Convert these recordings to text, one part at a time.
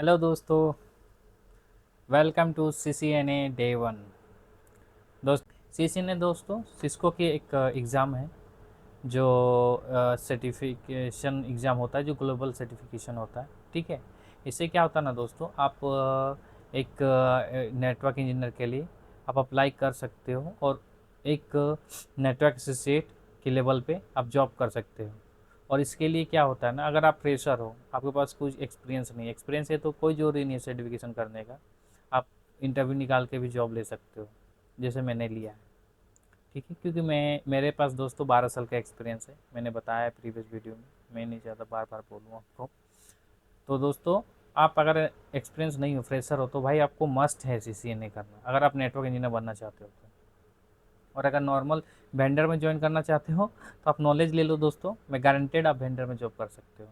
Hello दोस्तों, welcome to CCNA day 1। दोस्त CCNA दोस्तों सिस्को की एक एग्ज़ाम है जो सर्टिफिकेशन एग्ज़ाम होता है, जो ग्लोबल सर्टिफिकेशन होता है। ठीक है, इससे क्या होता है ना दोस्तों, आप एक नेटवर्क इंजीनियर के लिए आप अप्लाई कर सकते हो और एक नेटवर्क एसोसिएट के लेवल पे आप जॉब कर सकते हो। और इसके लिए क्या होता है ना, अगर आप फ्रेशर हो, आपके पास कुछ एक्सपीरियंस नहीं है, एक्सपीरियंस है तो कोई ज़रूरी नहीं है सर्टिफिकेशन करने का, आप इंटरव्यू निकाल के भी जॉब ले सकते हो, जैसे मैंने लिया है। ठीक है, क्योंकि मेरे पास दोस्तों 12 साल का एक्सपीरियंस है, मैंने बताया है प्रीवियस वीडियो में, मैं नहीं ज़्यादा बार बार बोलूँ आपको। तो दोस्तों, आप अगर एक्सपीरियंस नहीं हो, फ्रेशर हो, तो भाई आपको मस्ट है CCNA करना, अगर आप नेटवर्क इंजीनियर बनना चाहते हो तो। और अगर नॉर्मल वेंडर में ज्वाइन करना चाहते हो तो आप नॉलेज ले लो दोस्तों, मैं गारंटेड आप वेंडर में जॉब कर सकते हो।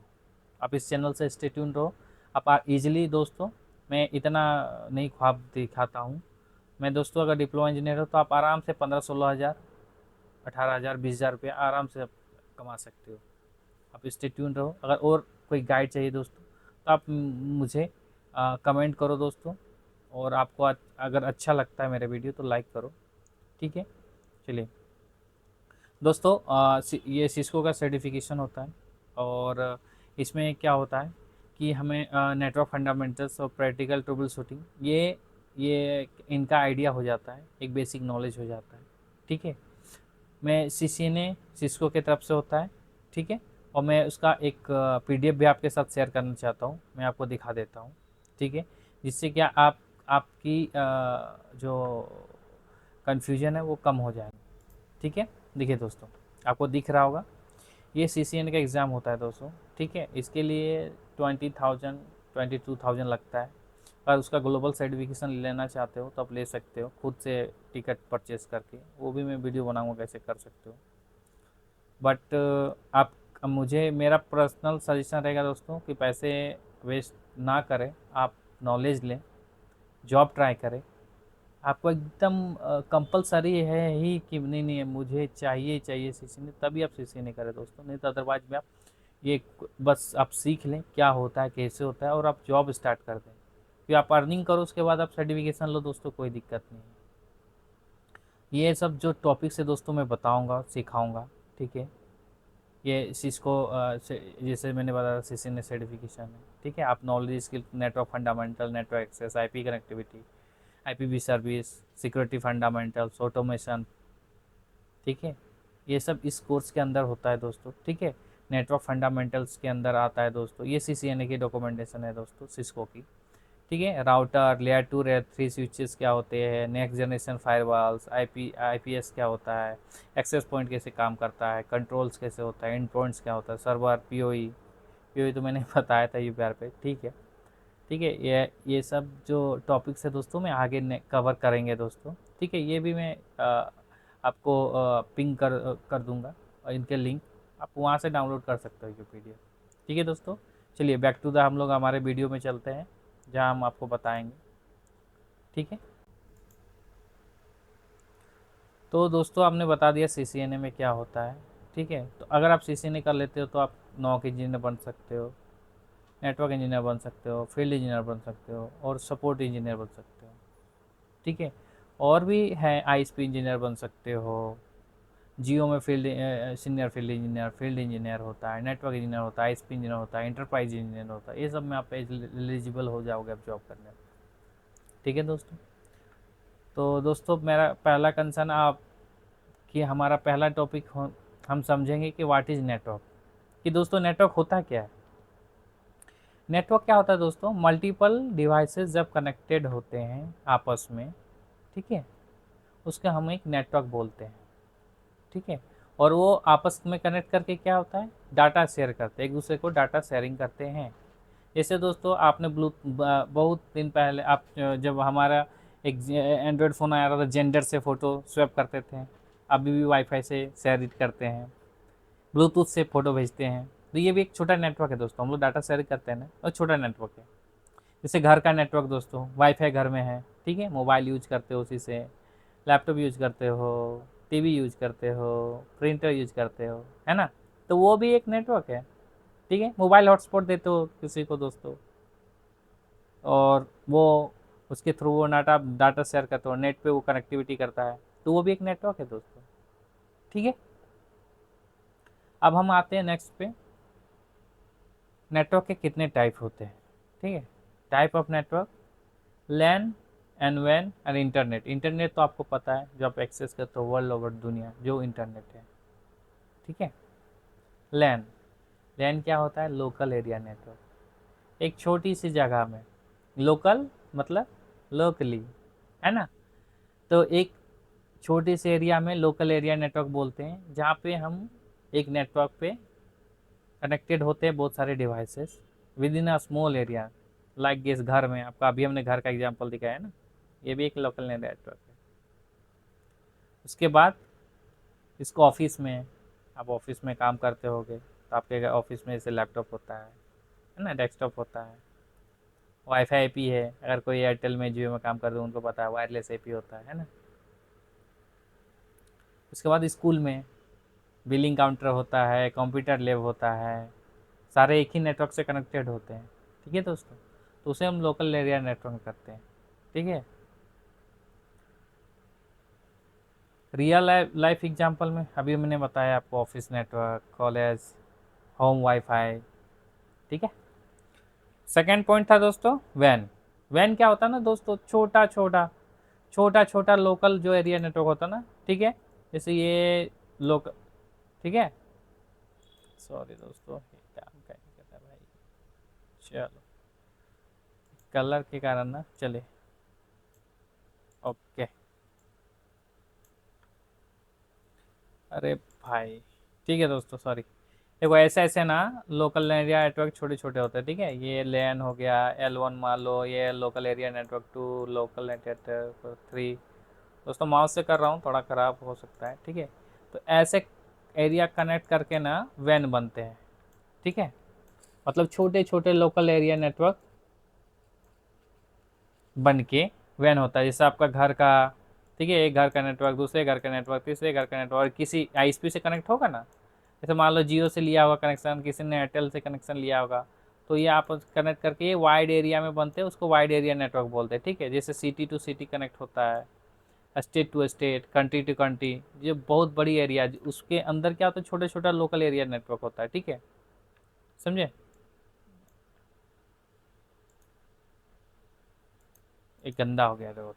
आप इस चैनल से स्टे ट्यून रहो। आप ईजिली दोस्तों, मैं इतना नहीं ख्वाब दिखाता हूँ। मैं दोस्तों, अगर डिप्लोमा इंजीनियर हो तो आप आराम से 15-16 हज़ार, 18 हज़ार, 20 हज़ार रुपये आराम से आप कमा सकते हो। आप स्टे ट्यून रहो। अगर और कोई गाइड चाहिए दोस्तों तो आप मुझे कमेंट करो दोस्तों। और आपको अगर अच्छा लगता है मेरा वीडियो तो लाइक करो। ठीक है, चलिए दोस्तों, ये सिस्को का सर्टिफिकेशन होता है। और इसमें क्या होता है कि हमें नेटवर्क फंडामेंटल्स और प्रैक्टिकल ट्रबल शूटिंग, ये इनका आइडिया हो जाता है, एक बेसिक नॉलेज हो जाता है। ठीक है, मैं CCNA सिस्को की तरफ से होता है। ठीक है, और मैं उसका एक PDF भी आपके साथ शेयर करना चाहता हूँ, मैं आपको दिखा देता हूँ। ठीक है, जिससे क्या आपकी जो कन्फ्यूजन है वो कम हो जाएगा। ठीक है, देखिए दोस्तों, आपको दिख रहा होगा, ये CCNA का एग्ज़ाम होता है दोस्तों। ठीक है, इसके लिए 20,000 22,000 लगता है। अगर उसका ग्लोबल सर्टिफिकेशन लेना चाहते हो तो आप ले सकते हो खुद से, टिकट परचेस करके, वो भी मैं वीडियो बनाऊंगा कैसे कर सकते हो। बट आप मुझे मेरा पर्सनल सजेशन रहेगा दोस्तों कि पैसे वेस्ट ना करें, आप नॉलेज लें, जॉब ट्राई करें। आपको एकदम कंपलसरी है ही कि नहीं नहीं मुझे चाहिए ही चाहिए CCNA, तभी आप CCNA करें दोस्तों, नहीं तो अदरवाइज में आप ये बस आप सीख लें क्या होता है, कैसे होता है, और आप जॉब स्टार्ट कर दें, फिर आप अर्निंग करो, उसके बाद आप सर्टिफिकेशन लो दोस्तों, कोई दिक्कत नहीं है। ये सब जो टॉपिक्स है दोस्तों मैं बताऊंगा, सिखाऊंगा। ठीक है, ये सिस्को जैसे मैंने बताया CCNA सर्टिफिकेशन है। ठीक है, आप knowledge skill, network fundamental, network access, IP connectivity, IPv service, security fundamentals, automation. ठीक है, ये सब इस कोर्स के अंदर होता है दोस्तों। ठीक है, नेटवर्क फंडामेंटल्स के अंदर आता है दोस्तों, ये CCNA की डॉक्यूमेंटेशन है दोस्तों सिस्को की। ठीक है, राउटर, लेयर 2 लेयर 3 स्विचेस क्या होते हैं, नेक्स्ट जनरेशन फायरवॉल्स, IPS क्या होता है, एक्सेस पॉइंट कैसे काम करता है, कंट्रोल्स कैसे होता है, एंड पॉइंट्स क्या होता है, सर्वर, POE तो मैंने बताया था UPR पे। ठीक है, ठीक है, ये सब जो टॉपिक्स है दोस्तों मैं आगे कवर करेंगे दोस्तों। ठीक है, ये भी मैं आपको पिंग कर दूंगा, और इनके लिंक आप वहाँ से डाउनलोड कर सकते हो ये PDF। ठीक है दोस्तों, चलिए बैक टू द हम लोग हमारे वीडियो में चलते हैं, जहाँ हम आपको बताएंगे। ठीक है, तो दोस्तों आपने बता दिया CCNA में क्या होता है। ठीक है, तो अगर आप CCNA कर लेते हो तो आप नॉक इंजीनियर बन सकते हो, नेटवर्क इंजीनियर बन सकते हो, फील्ड इंजीनियर बन सकते हो, और सपोर्ट इंजीनियर बन सकते हो। ठीक है, और भी है, ISP इंजीनियर बन सकते हो, जियो में सीनियर फील्ड इंजीनियर होता है, नेटवर्क इंजीनियर होता है, ISP इंजीनियर होता है, इंटरप्राइज इंजीनियर होता है, ये सब में आप एलिजिबल हो जाओगे आप जॉब करने में। ठीक है दोस्तों, तो दोस्तों मेरा पहला कंसर्न आप कि हमारा पहला टॉपिक हम समझेंगे कि व्हाट इज़ नेटवर्क, कि दोस्तों नेटवर्क होता क्या है। नेटवर्क क्या होता है दोस्तों, मल्टीपल डिवाइसेस जब कनेक्टेड होते हैं आपस में, ठीक है, उसका हम एक नेटवर्क बोलते हैं। ठीक है, और वो आपस में कनेक्ट करके क्या होता है, डाटा शेयर करते हैं, एक दूसरे को डाटा शेयरिंग करते हैं। जैसे दोस्तों आपने बहुत दिन पहले आप जब हमारा एक एंड्रॉयड फ़ोन आया था, जेंडर से फ़ोटो स्वैप करते थे, अभी भी वाईफाई से शेयर करते हैं, ब्लूटूथ से फ़ोटो भेजते हैं। तो ये भी एक छोटा नेटवर्क है दोस्तों, हम लोग डाटा शेयर करते हैं ना, और छोटा नेटवर्क है। जैसे घर का नेटवर्क दोस्तों, वाईफाई घर में है, ठीक है, मोबाइल यूज करते हो उसी से, लैपटॉप यूज करते हो, TV यूज करते हो, प्रिंटर यूज करते हो, है ना, तो वो भी एक नेटवर्क है। ठीक है, मोबाइल हॉटस्पॉट देते हो किसी को दोस्तों, और वो उसके थ्रू वो डाटा डाटा शेयर करता है, नेट पे वो कनेक्टिविटी करता है, तो वो भी एक नेटवर्क है दोस्तों। ठीक है, अब हम आते हैं नेक्स्ट पे, नेटवर्क के कितने टाइप होते हैं। ठीक है, type of network, LAN and वैन एंड इंटरनेट। इंटरनेट तो आपको पता है, जो आप एक्सेस करते हो वर्ल्ड ओवर दुनिया, जो इंटरनेट है। ठीक है, लैन, लैन क्या होता है, लोकल एरिया नेटवर्क, एक छोटी सी जगह में, लोकल मतलब लोकली, है ना, तो एक छोटे से एरिया में लोकल एरिया नेटवर्क बोलते हैं, जहाँ पे हम एक नेटवर्क पे कनेक्टेड होते हैं बहुत सारे devices with in a small area, like इस घर में आपका, अभी हमने घर का एग्जांपल दिखाया है ना, ये भी एक लोकल नेटवर्क है। उसके बाद इसको ऑफिस में, आप ऑफिस में काम करते होगे, तो आपके ऑफिस में जैसे लैपटॉप होता है ना, डेस्कटॉप होता है, वाईफाई एपी है, अगर कोई एयरटेल में जियो में काम करते हो उनको पता है वायरलेस एपी होता है ना। उसके बाद स्कूल में बिलिंग काउंटर होता है, कंप्यूटर लैब होता है, सारे एक ही नेटवर्क से कनेक्टेड होते हैं। ठीक है दोस्तों, तो उसे हम लोकल एरिया नेटवर्क करते हैं। ठीक है, रियल लाइफ एग्जांपल में अभी मैंने बताया आपको, office network, college, home wifi. ठीक है, सेकेंड पॉइंट था दोस्तों वैन। वैन क्या होता है ना दोस्तों, छोटा छोटा लोकल जो एरिया नेटवर्क होता है ना। ठीक है, जैसे ये लोकल, ठीक है, सॉरी दोस्तों ये काम का नहीं करता भाई, चलो कलर के कारण ना, चले ओके। अरे भाई, ठीक है दोस्तों, सॉरी। देखो ऐसे ऐसे ना लोकल एरिया नेटवर्क छोटे छोटे होते हैं। ठीक है, ये लैन हो गया, L1 मान लो, ये local area network 2, local network 3। दोस्तों माउस से कर रहा हूँ, थोड़ा ख़राब हो सकता है। ठीक है, तो ऐसे एरिया कनेक्ट करके ना वैन बनते हैं। ठीक है, मतलब छोटे छोटे लोकल एरिया नेटवर्क बन के वैन होता है, जैसे आपका घर का। ठीक है, एक घर का नेटवर्क, दूसरे घर का नेटवर्क, तीसरे घर का नेटवर्क किसी आईएसपी से कनेक्ट होगा ना, जैसे मान लो जियो से लिया होगा कनेक्शन, किसी ने एयरटेल से कनेक्शन लिया होगा, तो ये आप कनेक्ट करके ये वाइड एरिया में बनते हैं, उसको वाइड एरिया नेटवर्क बोलते हैं। ठीक है, जैसे सिटी टू सिटी कनेक्ट होता है, state to state, country to country, ये बहुत बड़ी एरिया, उसके अंदर क्या होता है, छोटे छोटा लोकल एरिया नेटवर्क होता है। ठीक है, समझे। एक गंदा हो गया रोड,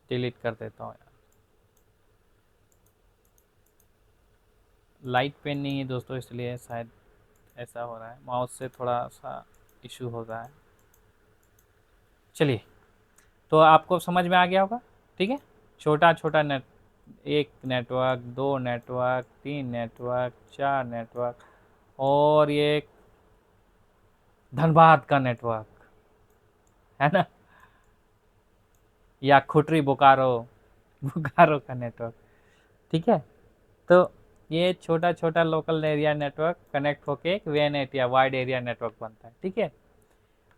डिलीट कर देता हूँ यार। लाइट पेन नहीं है दोस्तों, इसलिए शायद ऐसा हो रहा है, माउस से थोड़ा सा इशू हो रहा है। चलिए, तो आपको समझ में आ गया होगा। ठीक है, छोटा छोटा नेट, एक नेटवर्क, दो नेटवर्क, तीन नेटवर्क, चार नेटवर्क, और ये धनबाद का नेटवर्क, है ना, या खुटरी बोकारो, बोकारो का नेटवर्क। ठीक है, तो ये छोटा छोटा लोकल एरिया नेटवर्क कनेक्ट होके एक वैन एरिया वाइड एरिया नेटवर्क बनता है। ठीक है,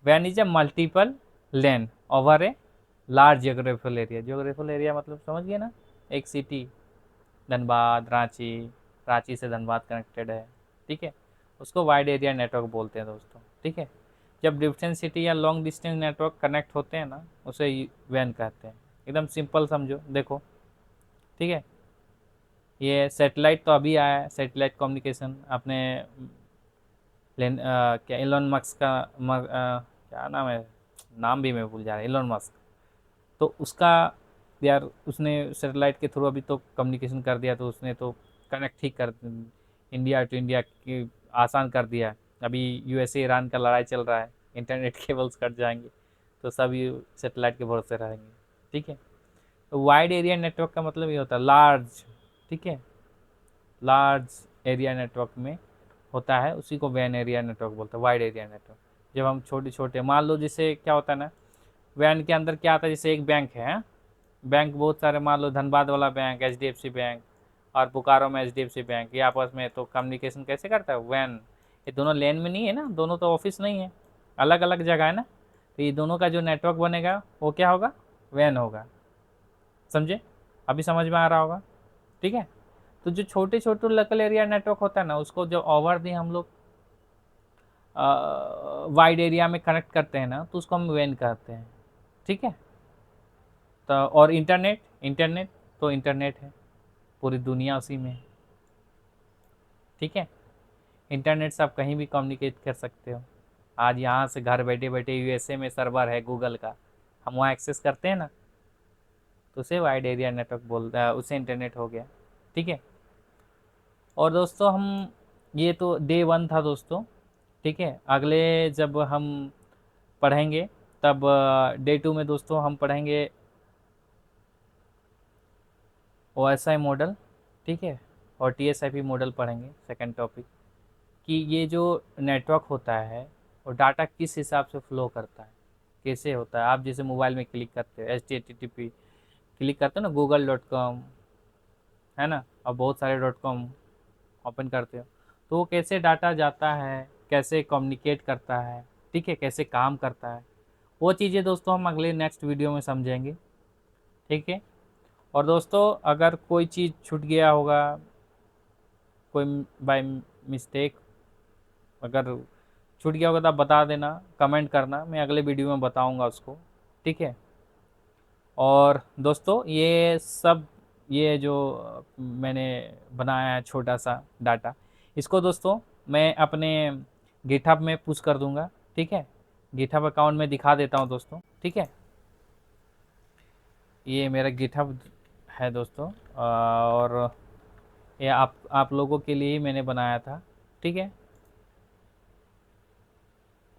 वैन is a multiple LAN over a large geographical area. Geographical area मतलब समझ गए ना, एक सिटी, धनबाद, रांची, रांची से धनबाद कनेक्टेड है। ठीक है, उसको वाइड एरिया नेटवर्क बोलते हैं दोस्तों। ठीक है, जब डिस्टेंस सिटी या लॉन्ग डिस्टेंस नेटवर्क कनेक्ट होते हैं ना, उसे वैन कहते हैं। एकदम सिंपल समझो, देखो। ठीक है, ये सेटेलाइट तो अभी आया है, सेटेलाइट कम्युनिकेशन आपने क्या एलोन मस्क का क्या नाम है, नाम भी मैं भूल जा रहा है, एलोन मस्क, तो उसका यार उसने सैटेलाइट के थ्रू अभी तो कम्युनिकेशन कर दिया, तो उसने तो कनेक्ट ही कर, इंडिया टू इंडिया की आसान कर दिया। अभी यूएसए ईरान का लड़ाई चल रहा है, इंटरनेट केबल्स कट जाएंगे, तो सब सैटेलाइट के भरोसे रहेंगे। ठीक है, तो वाइड एरिया नेटवर्क का मतलब ये होता है लार्ज। ठीक है, लार्ज एरिया नेटवर्क में होता है, उसी को वैन एरिया नेटवर्क बोलते हैं, वाइड एरिया नेटवर्क। जब हम छोटे छोटे मान लो, जैसे क्या होता है ना, वैन के अंदर क्या आता है, जैसे एक बैंक है, बैंक बहुत सारे, मान लो धनबाद वाला बैंक HDFC बैंक, और बोकारो में HDFC बैंक, ये आपस में तो कम्युनिकेशन कैसे करता है, वैन। ये दोनों लेन में नहीं है ना, दोनों तो ऑफिस नहीं है, अलग अलग जगह है ना, तो ये दोनों का जो नेटवर्क बनेगा वो क्या होगा, वैन होगा। समझे, अभी समझ में आ रहा होगा। ठीक है, तो जो छोटे छोटे लोकल एरिया नेटवर्क होता है ना, उसको जो ओवर दी हम लोग वाइड एरिया में कनेक्ट करते हैं ना, तो उसको हम वैन कहते हैं। ठीक है। तो और इंटरनेट, इंटरनेट तो इंटरनेट है, पूरी दुनिया उसी में है। ठीक है। इंटरनेट से आप कहीं भी कम्युनिकेट कर सकते हो। आज यहाँ से घर बैठे बैठे यूएसए में सर्वर है गूगल का, हम वहाँ एक्सेस करते हैं ना, तो उसे वाइड एरिया नेटवर्क बोलता है, उसे इंटरनेट हो गया। ठीक है। और दोस्तों हम, ये तो डे 1 था दोस्तों। ठीक है। अगले जब हम पढ़ेंगे तब डे 2 में दोस्तों हम पढ़ेंगे OSI मॉडल। ठीक है। और TSIP मॉडल पढ़ेंगे, सेकंड टॉपिक, कि ये जो नेटवर्क होता है वो डाटा किस हिसाब से फ्लो करता है, कैसे होता है। आप जैसे मोबाइल में क्लिक करते हो HTTP क्लिक करते हो ना, google.com है ना, और बहुत सारे .com ओपन करते हो, तो वो कैसे डाटा जाता है, कैसे कम्युनिकेट करता है, ठीक है, कैसे काम करता है, वो चीज़ें दोस्तों हम अगले नेक्स्ट वीडियो में समझेंगे। ठीक है। और दोस्तों अगर कोई चीज़ छूट गया होगा, कोई बाय मिस्टेक अगर छूट गया होगा तो आप बता देना, कमेंट करना, मैं अगले वीडियो में बताऊंगा उसको। ठीक है। और दोस्तों ये सब, ये जो मैंने बनाया है छोटा सा डाटा, इसको दोस्तों मैं अपने गिटहब में पुश कर दूंगा। ठीक है। गिटहब अकाउंट में दिखा देता हूँ दोस्तों। ठीक है। ये मेरा गिटहब है दोस्तों, और ये आप लोगों के लिए ही मैंने बनाया था। ठीक है।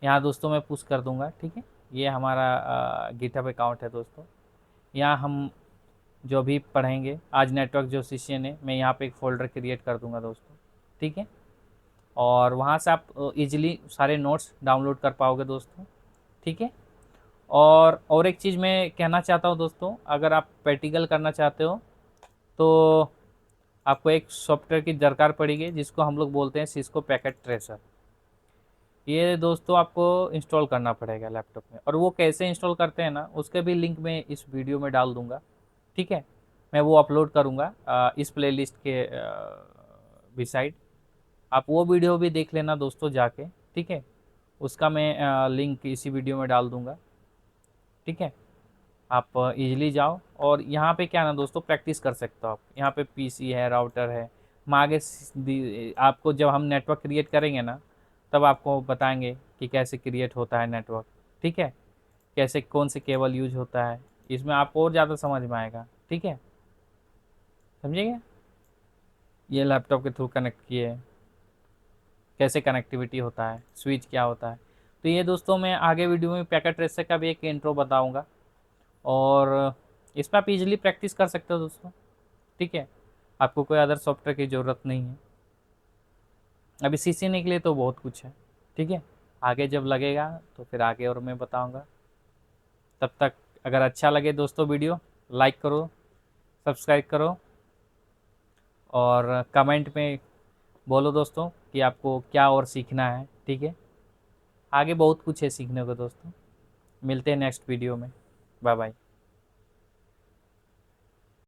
यहाँ दोस्तों मैं पुश कर दूंगा। ठीक है। ये हमारा गिटहब अकाउंट है दोस्तों। यहाँ हम जो भी पढ़ेंगे आज नेटवर्क जो सेशन है, मैं यहाँ पे एक फ़ोल्डर क्रिएट कर दूंगा दोस्तों। ठीक है। और वहाँ से आप इजीली सारे नोट्स डाउनलोड कर पाओगे दोस्तों। ठीक है। और एक चीज़ मैं कहना चाहता हूँ दोस्तों, अगर आप प्रैक्टिकल करना चाहते हो तो आपको एक सॉफ्टवेयर की दरकार पड़ेगी, जिसको हम लोग बोलते हैं सिस्को पैकेट ट्रेसर। ये दोस्तों आपको इंस्टॉल करना पड़ेगा लैपटॉप में, और वो कैसे इंस्टॉल करते हैं ना, उसके भी लिंक मैं इस वीडियो में डाल दूंगा। ठीक है। मैं वो अपलोड करूंगा इस प्लेलिस्ट के बिसाइड, आप वो वीडियो भी देख लेना दोस्तों जाके। ठीक है। उसका मैं लिंक इसी वीडियो में डाल दूंगा। ठीक है। आप इजीली जाओ, और यहाँ पे क्या ना दोस्तों प्रैक्टिस कर सकते हो आप। यहाँ पे पीसी है, राउटर है, हम आगे आपको जब हम नेटवर्क क्रिएट करेंगे ना, तब आपको बताएंगे कि कैसे क्रिएट होता है नेटवर्क। ठीक है। कैसे कौन से केबल यूज होता है, इसमें आपको और ज़्यादा समझ में आएगा। ठीक है। समझिएगा, ये लैपटॉप के थ्रू कनेक्ट किए, कैसे कनेक्टिविटी होता है, स्विच क्या होता है। तो ये दोस्तों मैं आगे वीडियो में पैकेट ट्रेसर का भी एक इंट्रो बताऊंगा, और इस पर आप इजीली प्रैक्टिस कर सकते हो दोस्तों। ठीक है। आपको कोई अदर सॉफ्टवेयर की ज़रूरत नहीं है, अभी सीखने के लिए तो बहुत कुछ है। ठीक है। आगे जब लगेगा तो फिर आगे और मैं बताऊंगा। तब तक अगर अच्छा लगे दोस्तों वीडियो, लाइक करो, सब्सक्राइब करो, और कमेंट में बोलो दोस्तों कि आपको क्या और सीखना है। ठीक है। आगे बहुत कुछ है सीखने को दोस्तों। मिलते हैं नेक्स्ट वीडियो में। Bye bye.